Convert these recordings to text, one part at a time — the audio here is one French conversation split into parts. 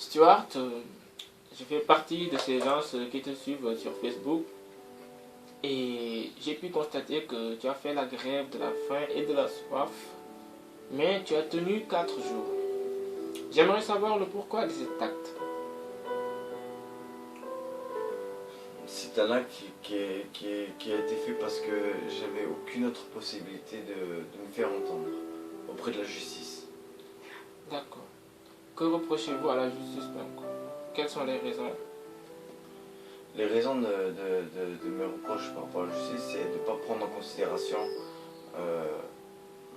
Stuart, je fais partie de ces gens qui te suivent sur Facebook et j'ai pu constater que tu as fait la grève de la faim et de la soif, mais tu as tenu 4 jours. J'aimerais savoir le pourquoi de cet acte. C'est un acte qui a été fait parce que j'avais aucune autre possibilité de me faire entendre auprès de la justice. D'accord. Que reprochez-vous à la justice donc? Quelles sont les raisons? Les raisons de mes reproches par rapport à la justice, c'est de ne pas prendre en considération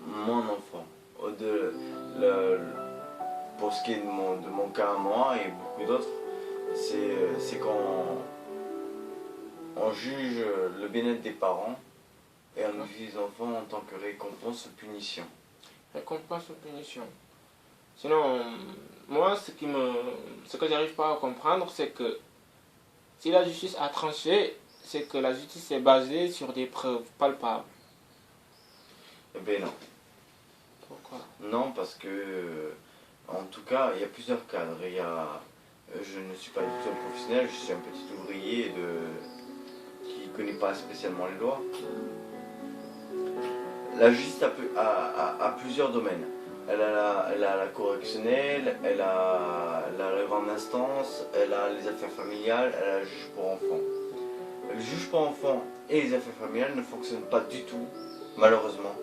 mon enfant. Pour ce qui est de mon cas à moi et beaucoup d'autres, c'est quand on juge le bien-être des parents et on utilise les enfants en tant que récompense ou punition. Récompense ou punition? Sinon, moi, ce que j'arrive pas à comprendre, c'est que si la justice a tranché, c'est que la justice est basée sur des preuves palpables. Eh bien non. Pourquoi? Non, parce que, en tout cas, il y a plusieurs cadres. Je ne suis pas du tout un professionnel, je suis un petit ouvrier qui ne connaît pas spécialement les lois. La justice a plusieurs domaines. Elle a la correctionnelle, elle a la grande instance, elle a les affaires familiales, elle a le juge pour enfants. Le juge pour enfants et les affaires familiales ne fonctionnent pas du tout, malheureusement,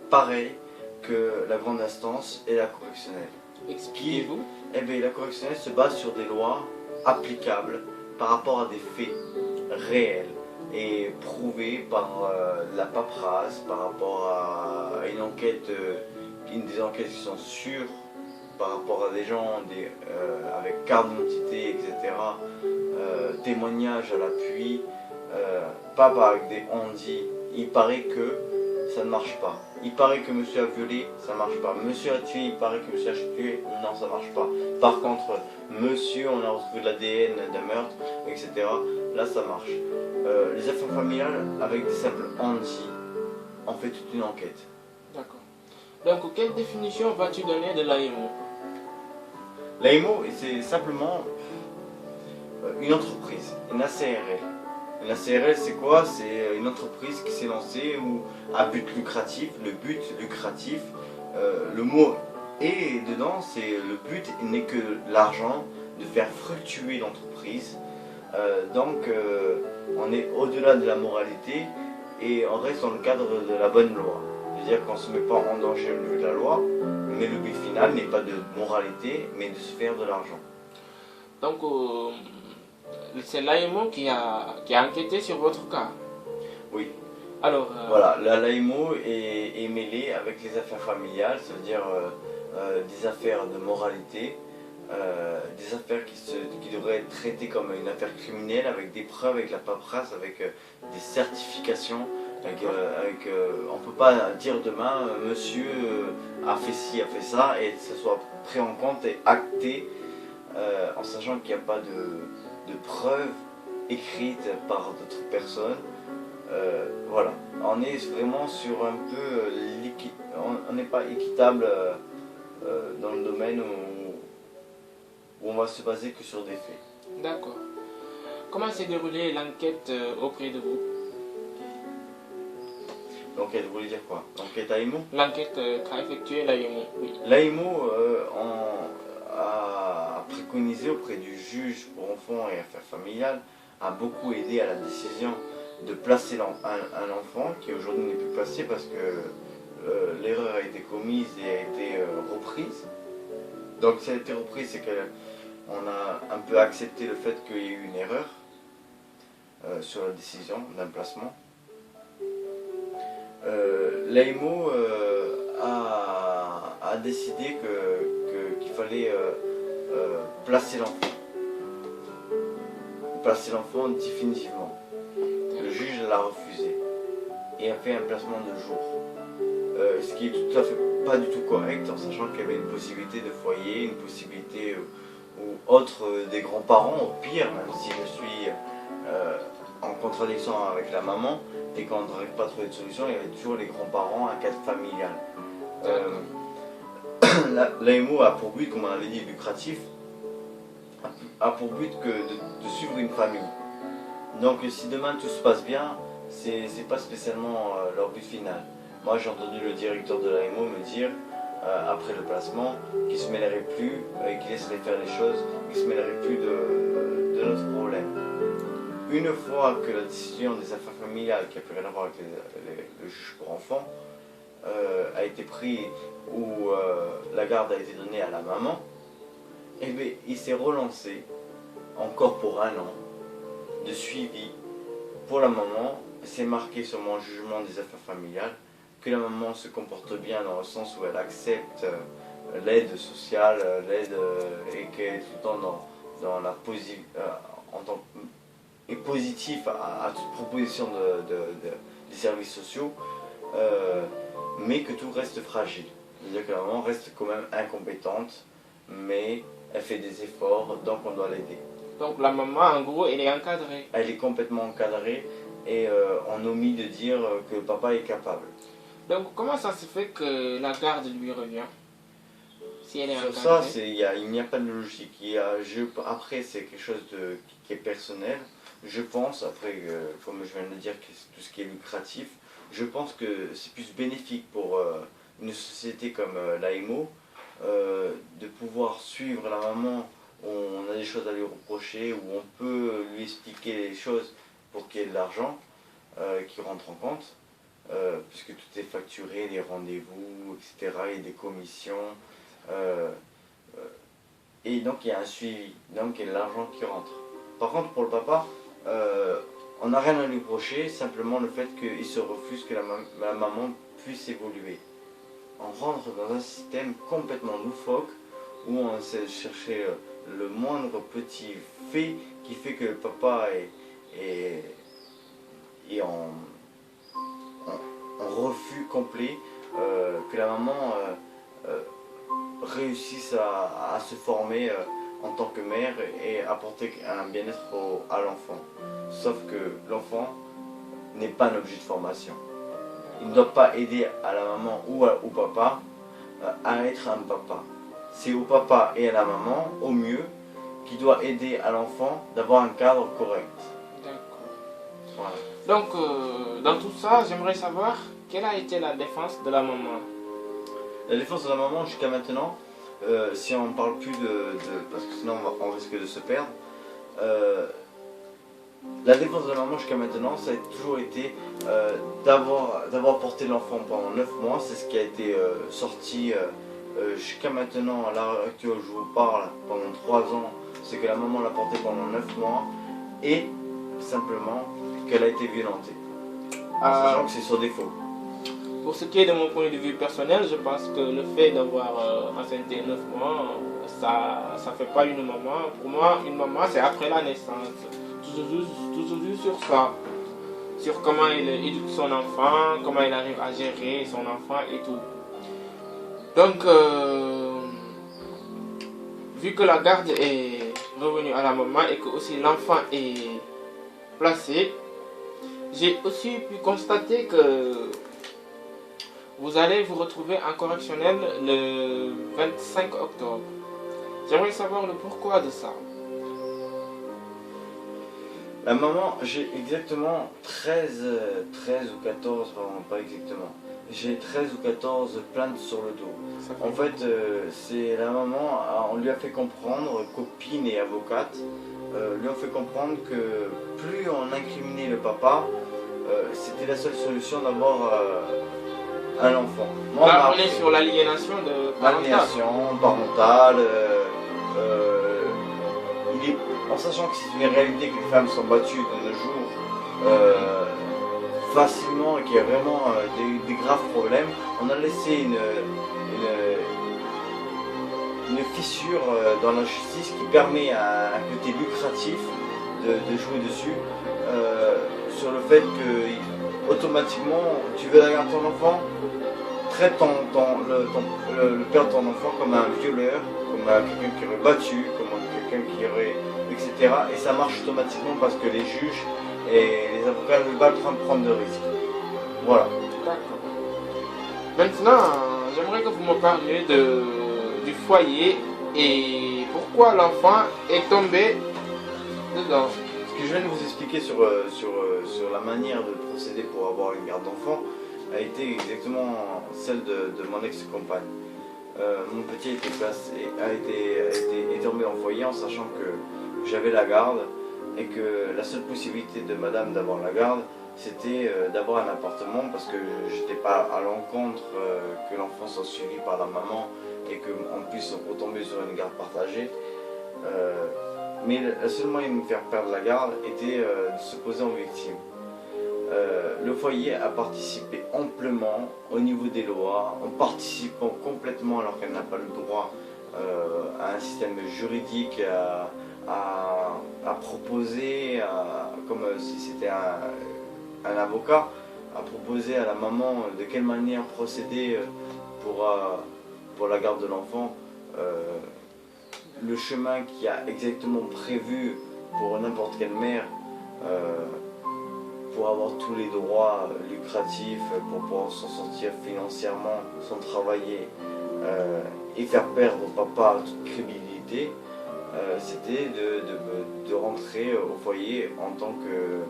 pareil que la grande instance et la correctionnelle. Expliquez-vous. Eh bien, la correctionnelle se base sur des lois applicables par rapport à des faits réels et prouvés par la paperasse, par rapport à une enquête, des enquêtes qui sont sûres, par rapport à des gens avec carte d'identité, etc., témoignages à l'appui, pas avec des on-dit. Il paraît que ça ne marche pas. Il paraît que monsieur a violé, ça marche pas. Monsieur a tué, il paraît que monsieur a tué, non, ça marche pas. Par contre, monsieur, on a retrouvé de l'ADN d'un meurtre, etc. Là, ça marche. Les affaires familiales, avec des simples on-dit, on fait toute une enquête. D'accord. Donc, quelle définition vas-tu donner de l'AMO? L'AMO, c'est simplement une entreprise, une ACRL. Une ACRL, c'est quoi? C'est une entreprise qui s'est lancée à but lucratif. Le but lucratif, le mot est dedans, c'est le but n'est que l'argent, de faire fructuer l'entreprise. Donc, on est au-delà de la moralité et on reste dans le cadre de la bonne loi. C'est-à-dire qu'on ne se met pas en danger au niveau de la loi, mais le but final n'est pas de moralité, mais de se faire de l'argent. Donc, c'est l'AMO qui a enquêté sur votre cas. Oui. Alors, voilà, l'AMO est mêlée avec les affaires familiales, c'est-à-dire des affaires de moralité, des affaires qui devraient être traitées comme une affaire criminelle, avec des preuves, avec la paperasse, avec des certifications. On ne peut pas dire demain, monsieur a fait ci, a fait ça, et que ce soit pris en compte et acté, en sachant qu'il n'y a pas de preuves écrites par d'autres personnes. Voilà, on est vraiment sur un peu on n'est pas équitable dans le domaine où on va se baser que sur des faits. d'accord. Comment s'est déroulée l'enquête auprès de vous? L'enquête, vous voulez dire quoi? L'enquête AMO? L'enquête qu'a effectuée l'AMO, oui. L'AMO a préconisé auprès du juge pour enfants et affaires familiales, a beaucoup aidé à la décision de placer un enfant qui aujourd'hui n'est plus placé parce que l'erreur a été commise et a été reprise. Donc ça a été repris, c'est qu'on a un peu accepté le fait qu'il y ait eu une erreur sur la décision d'un placement. L'AMO a décidé qu'il fallait placer l'enfant. Placer l'enfant définitivement. Le juge l'a refusé et a fait un placement de jour. Ce qui est tout à fait pas du tout correct, en sachant qu'il y avait une possibilité de foyer, une possibilité ou autre des grands-parents, au pire, même si je suis en contradiction avec la maman, et quand on n'arrive pas à trouver de solution, il y avait toujours les grands-parents, un cadre familial. L'AMO a pour but, comme on avait dit, lucratif, a pour but que de suivre une famille. Donc si demain tout se passe bien, c'est pas spécialement leur but final. Moi j'ai entendu le directeur de l'AMO me dire après le placement qu'il se mêlerait plus, qu'il laisserait faire les choses, qu'il se mêlerait plus de notre problème. Une fois que la décision des affaires familiales, qui n'a plus rien à voir avec le juge pour enfants, a été prise ou la garde a été donnée à la maman, et bien, il s'est relancé encore pour 1 an de suivi pour la maman. C'est marqué sur mon jugement des affaires familiales que la maman se comporte bien dans le sens où elle accepte l'aide sociale, l'aide et qu'elle est tout le temps dans la est positif à toute proposition des services sociaux, mais que tout reste fragile. C'est-à-dire que la maman reste quand même incompétente, mais elle fait des efforts, donc on doit l'aider. Donc la maman, en gros, elle est encadrée. Elle est complètement encadrée et on omet de dire que le papa est capable. Donc comment ça se fait que la garde lui revient si elle est Sur encadrée? ça, il n'y a pas de logique. Après, c'est quelque chose qui est personnel. Je pense, après, comme je viens de le dire, tout ce qui est lucratif, je pense que c'est plus bénéfique pour une société comme l'AMO de pouvoir suivre la maman où on a des choses à lui reprocher, où on peut lui expliquer les choses pour qu'il y ait de l'argent qui rentre en compte, puisque tout est facturé, les rendez-vous, etc., et des commissions. Et donc il y a un suivi, donc il y a de l'argent qui rentre. Par contre pour le papa, on n'a rien à lui reprocher, simplement le fait qu'il se refuse que la maman puisse évoluer. On rentre dans un système complètement loufoque où on essaie de chercher le moindre petit fait qui fait que le papa est en refus complet, que la maman réussisse à se former en tant que mère et apporter un bien-être à l'enfant. Sauf que l'enfant n'est pas un objet de formation. Il ne doit pas aider à la maman ou au papa à être un papa. C'est au papa et à la maman, au mieux, qui doit aider à l'enfant d'avoir un cadre correct. D'accord. Voilà. Donc dans tout ça, j'aimerais savoir quelle a été la défense de la maman. La défense de la maman jusqu'à maintenant, si on ne parle plus parce que sinon on risque de se perdre, la défense de la maman jusqu'à maintenant, ça a toujours été d'avoir porté l'enfant pendant 9 mois. C'est ce qui a été sorti jusqu'à maintenant, à l'heure actuelle où je vous parle, pendant 3 ans. C'est que la maman l'a porté pendant 9 mois et simplement qu'elle a été violentée. Sachant que c'est sur défaut. Pour ce qui est de mon point de vue personnel, je pense que le fait d'avoir enceinté 9 mois, ça ne fait pas une maman. Pour moi, une maman, c'est après la naissance. Toujours sur ça. Sur comment il éduque son enfant, comment il arrive à gérer son enfant et tout. Donc, vu que la garde est revenue à la maman et que aussi l'enfant est placé, j'ai aussi pu constater que vous allez vous retrouver en correctionnel le 25 octobre. J'aimerais savoir le pourquoi de ça. La maman, j'ai exactement 13 ou 14, vraiment pas exactement. J'ai 13 ou 14 plaintes sur le dos. En fait, c'est la maman, on lui a fait comprendre, copine et avocate, lui ont fait comprendre que plus on incriminait le papa, c'était la seule solution d'avoir un enfant. Moi, là, on est sur l'aliénation parentale. En sachant que c'est une réalité que les femmes sont battues de nos jours facilement et qu'il y a vraiment des graves problèmes, on a laissé une fissure dans la justice qui permet à un côté lucratif de jouer dessus, sur le fait que automatiquement tu veux la garde de ton enfant, traite le père de ton enfant comme un violeur, comme quelqu'un qui aurait battu, comme quelqu'un qui aurait, etc. Et ça marche automatiquement parce que les juges et les avocats ne veulent pas prendre de risques. Voilà. D'accord. Maintenant, j'aimerais que vous me parliez du foyer et pourquoi l'enfant est tombé dedans. Ce que je viens de vous expliquer sur la manière de procéder pour avoir une garde d'enfant a été exactement celle de mon ex-compagne. Mon petit est tombé en foyer en sachant que j'avais la garde et que la seule possibilité de madame d'avoir la garde c'était d'avoir un appartement parce que j'étais pas à l'encontre que l'enfant soit suivi par la maman et qu'on puisse retomber sur une garde partagée. Mais le seul moyen de me faire perdre la garde était de se poser en victime. Le foyer a participé amplement au niveau des lois, en participant complètement alors qu'elle n'a pas le droit à un système juridique, à proposer, comme si c'était un avocat, à proposer à la maman de quelle manière procéder pour la garde de l'enfant. Le chemin qui a exactement prévu pour n'importe quelle mère pour avoir tous les droits lucratifs, pour pouvoir s'en sortir financièrement sans travailler et faire perdre au papa toute crédibilité, c'était de rentrer au foyer en tant que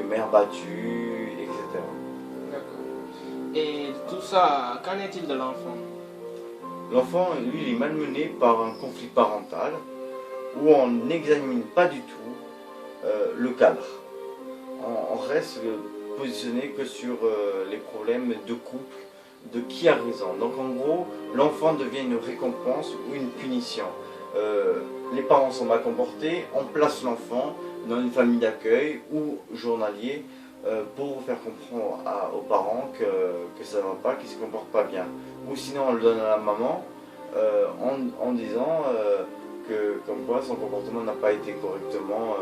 mère battue, etc. D'accord. Et tout ça, qu'en est-il de l'enfant? L'enfant, lui, il est malmené par un conflit parental où on n'examine pas du tout le cadre. On reste positionné que sur les problèmes de couple, de qui a raison. Donc en gros, l'enfant devient une récompense ou une punition. Les parents sont mal comportés, on place l'enfant dans une famille d'accueil ou journalier pour faire comprendre aux parents que ça ne va pas, qu'ils ne se comportent pas bien. Ou sinon on le donne à la maman en disant que comme quoi son comportement n'a pas été correctement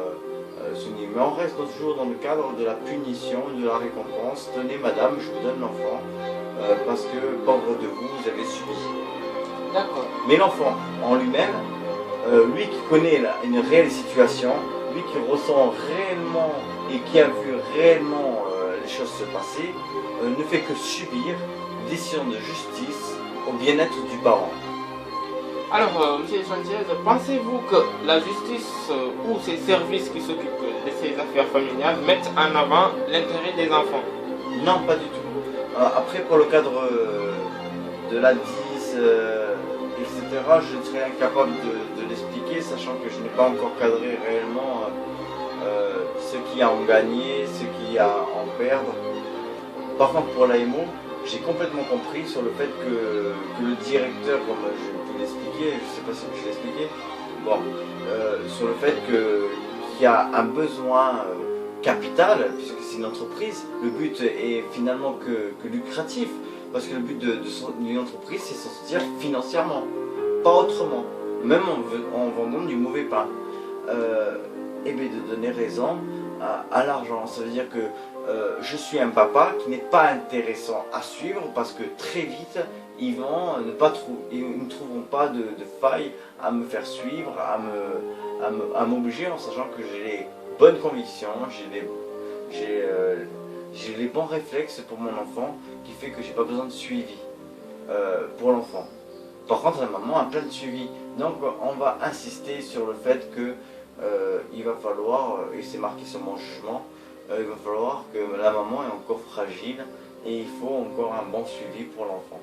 souligné. Mais on reste toujours dans le cadre de la punition, de la récompense. Tenez madame, je vous donne l'enfant parce que pauvre de vous, vous avez subi. D'accord. Mais l'enfant en lui-même, lui qui connaît une réelle situation, lui qui ressent réellement et qui a vu réellement les choses se passer, ne fait que subir décision de justice au bien-être du parent. Alors, M. Sanchez, pensez-vous que la justice ou ces services qui s'occupent de ces affaires familiales mettent en avant l'intérêt des enfants? Non, pas du tout. Après, pour le cadre de la 10, etc., je serais incapable de l'expliquer, sachant que je n'ai pas encore cadré réellement ce qui a en gagné, ce qui a en perdre. Par contre, pour l'AMO, j'ai complètement compris sur le fait que le directeur, comme je peux l'expliquer, je ne sais pas si je l'ai expliqué, bon, sur le fait qu'il y a un besoin capital, puisque c'est une entreprise, le but est finalement que lucratif, parce que le but d'une entreprise, c'est s'en sortir financièrement, pas autrement, même en vendant du mauvais pain. Et bien de donner raison à l'argent, ça veut dire que je suis un papa qui n'est pas intéressant à suivre parce que très vite ils ne trouveront pas de faille à me faire suivre, à m'obliger en sachant que j'ai les bonnes convictions, j'ai les bons réflexes pour mon enfant qui fait que j'ai pas besoin de suivi pour l'enfant. Par contre la maman a plein de suivi, donc on va insister sur le fait que il va falloir, et c'est marqué sur mon jugement, il va falloir que la maman est encore fragile et il faut encore un bon suivi pour l'enfant.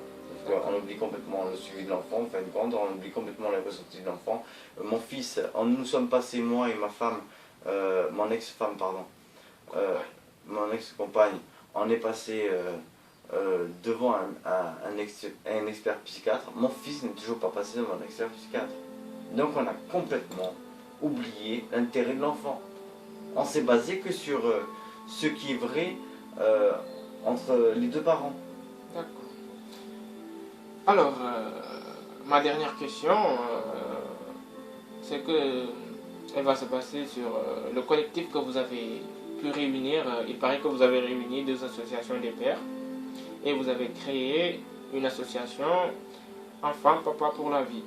On oublie complètement le suivi de l'enfant, en fin de compte, on oublie complètement les ressentis de l'enfant. Mon fils, nous sommes passés, moi et ma femme, mon ex-femme, pardon, mon ex-compagne, on est passé devant un expert psychiatre. Mon fils n'est toujours pas passé devant un expert psychiatre. Donc on a complètement oublié l'intérêt de l'enfant. On s'est basé que sur ce qui est vrai entre les deux parents. D'accord. Alors, ma dernière question, c'est que elle va se passer sur le collectif que vous avez pu réunir. Il paraît que vous avez réuni deux associations des pères et vous avez créé une association Enfants, Papa pour la vie.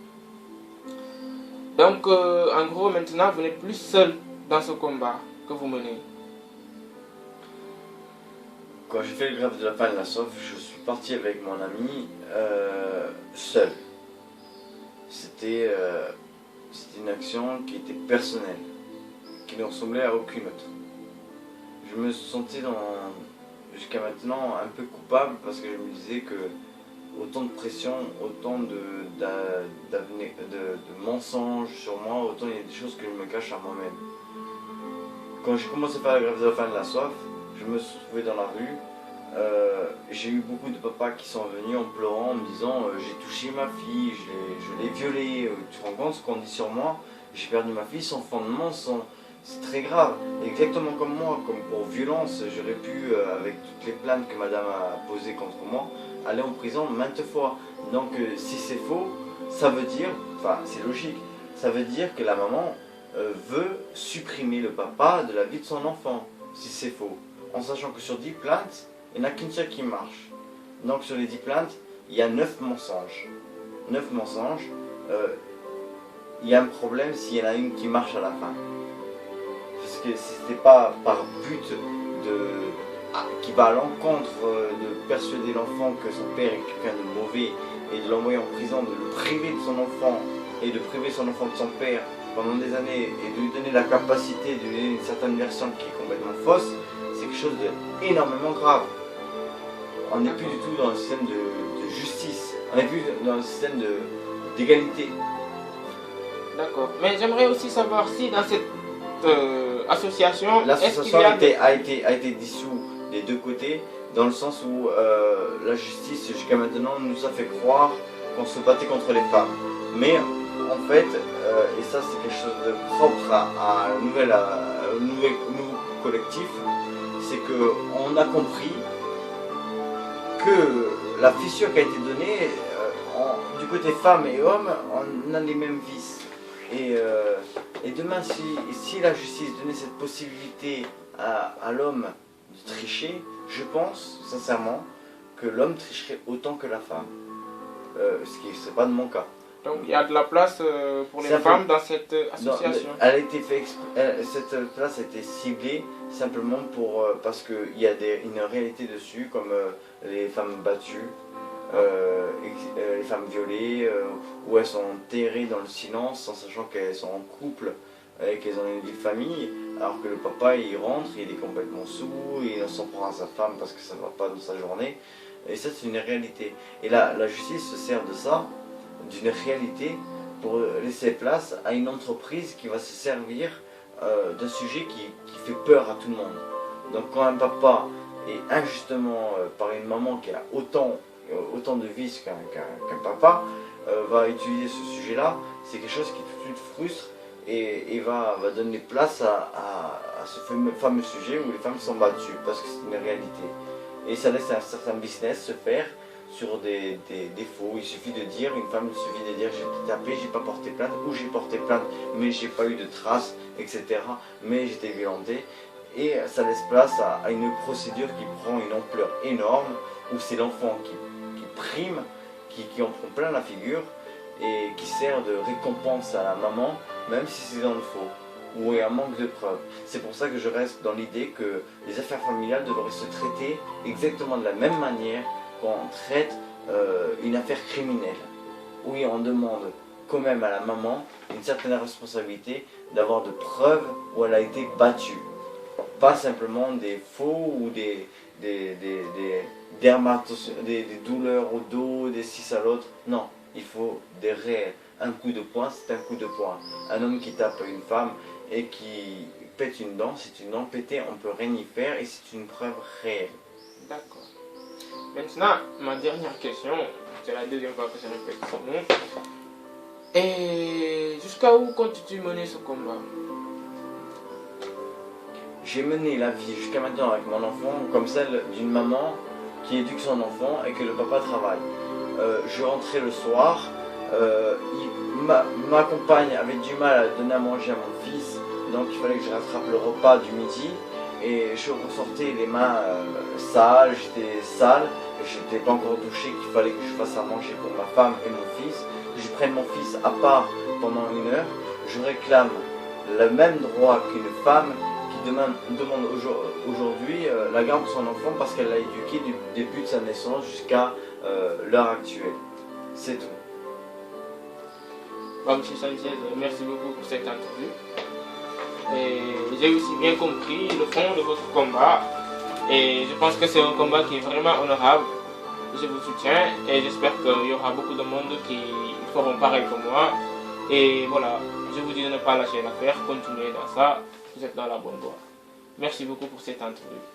Donc, en gros, maintenant, vous n'êtes plus seul dans ce combat que vous menez. Quand j'ai fait le grève de la faim et de la soif, je suis parti avec mon ami seul. c'était une action qui était personnelle, qui ne ressemblait à aucune autre. Je me sentais jusqu'à maintenant un peu coupable parce que je me disais que autant de pression, autant de mensonges sur moi, autant il y a des choses que je me cache à moi-même. Quand j'ai commencé à faire la grève de la faim et de la soif, je me suis trouvé dans la rue. J'ai eu beaucoup de papas qui sont venus en pleurant, en me disant j'ai touché ma fille, je l'ai violée, tu te rends compte ce qu'on dit sur moi, j'ai perdu ma fille sans fondement, c'est très grave. Exactement comme moi, comme pour violence, j'aurais pu, avec toutes les plaintes que madame a posées contre moi, aller en prison maintes fois. Donc si c'est faux, ça veut dire, enfin c'est logique, ça veut dire que la maman veut supprimer le papa de la vie de son enfant, si c'est faux. En sachant que sur 10 plaintes, il n'y en a qu'une seule qui marche. Donc sur les 10 plaintes, il y a 9 mensonges. 9 mensonges, il y a un problème s'il y en a une qui marche à la fin. Parce que si ce n'est pas par but qui va à l'encontre de persuader l'enfant que son père est quelqu'un de mauvais et de l'envoyer en prison, de le priver de son enfant et de priver son enfant de son père pendant des années et de lui donner la capacité de lui donner une certaine version qui est complètement fausse, c'est quelque chose d'énormément grave. On n'est plus du tout dans le système de justice, on n'est plus dans le système d'égalité. D'accord. Mais j'aimerais aussi savoir si dans cette association, l'association a été dissoute des deux côtés, dans le sens où la justice jusqu'à maintenant nous a fait croire qu'on se battait contre les femmes. Mais en fait, et ça c'est quelque chose de propre à un nouveau collectif, c'est qu'on a compris que la fissure qui a été donnée, du côté femmes et hommes, on a les mêmes vices. Et demain, si la justice donnait cette possibilité à l'homme de tricher, je pense sincèrement que l'homme tricherait autant que la femme. Ce qui ne serait pas de mon cas. Donc il y a de la place pour les femmes dans cette association. Cette place a été ciblée simplement parce qu'il y a une réalité dessus, comme les femmes battues, les femmes violées, où elles sont enterrées dans le silence en sachant qu'elles sont en couple et qu'elles ont une vie de famille, alors que le papa il rentre, il est complètement saoul, il s'en prend à sa femme parce que ça ne va pas dans sa journée. Et ça c'est une réalité. Et là, la justice se sert de ça, d'une réalité, pour laisser place à une entreprise qui va se servir d'un sujet qui fait peur à tout le monde. Donc quand un papa est injustement par une maman qui a autant de vices qu'un papa va utiliser ce sujet-là, c'est quelque chose qui tout de suite frustre et va donner place à ce fameux sujet où les femmes sont battues, parce que c'est une réalité. Et ça laisse un certain business se faire sur des défauts. Il suffit de dire, une femme, il suffit de dire j'ai été tapé, j'ai pas porté plainte, ou j'ai porté plainte mais j'ai pas eu de traces, etc. Mais j'étais violentée. Et ça laisse place à une procédure qui prend une ampleur énorme, où c'est l'enfant qui prime, qui en prend plein la figure, et qui sert de récompense à la maman, même si c'est dans le faux, ou il y a un manque de preuves. C'est pour ça que je reste dans l'idée que les affaires familiales devraient se traiter exactement de la même manière qu'on traite une affaire criminelle. Oui, on demande quand même à la maman une certaine responsabilité d'avoir de preuves où elle a été battue. Pas simplement des faux ou des douleurs au dos, des ci à l'autre. Non, il faut des réels. Un coup de poing, c'est un coup de poing. Un homme qui tape une femme et qui pète une dent, c'est une dent pétée, on ne peut rien y faire et c'est une preuve réelle. D'accord. Maintenant, ma dernière question, c'est la deuxième fois que je répète ce mot. Et jusqu'à où comptes-tu mener ce combat? J'ai mené la vie jusqu'à maintenant avec mon enfant comme celle d'une maman qui éduque son enfant et que le papa travaille. Je rentrais le soir, ma compagne avait du mal à donner à manger à mon fils, donc il fallait que je rattrape le repas du midi et je ressortais les mains sales, j'étais sale, et je n'étais pas encore douché, qu'il fallait que je fasse à manger pour ma femme et mon fils. Je prenne mon fils à part pendant 1 heure, je réclame le même droit qu'une femme qui demande aujourd'hui la garde de son enfant parce qu'elle l'a éduqué du début de sa naissance jusqu'à l'heure actuelle. C'est tout. Monsieur Sanchez, merci beaucoup pour cette interview. Et j'ai aussi bien compris le fond de votre combat. Et je pense que c'est un combat qui est vraiment honorable. Je vous soutiens et j'espère qu'il y aura beaucoup de monde qui feront pareil que moi. Et voilà, je vous dis de ne pas lâcher l'affaire, continuez dans ça, vous êtes dans la bonne voie. Merci beaucoup pour cette interview.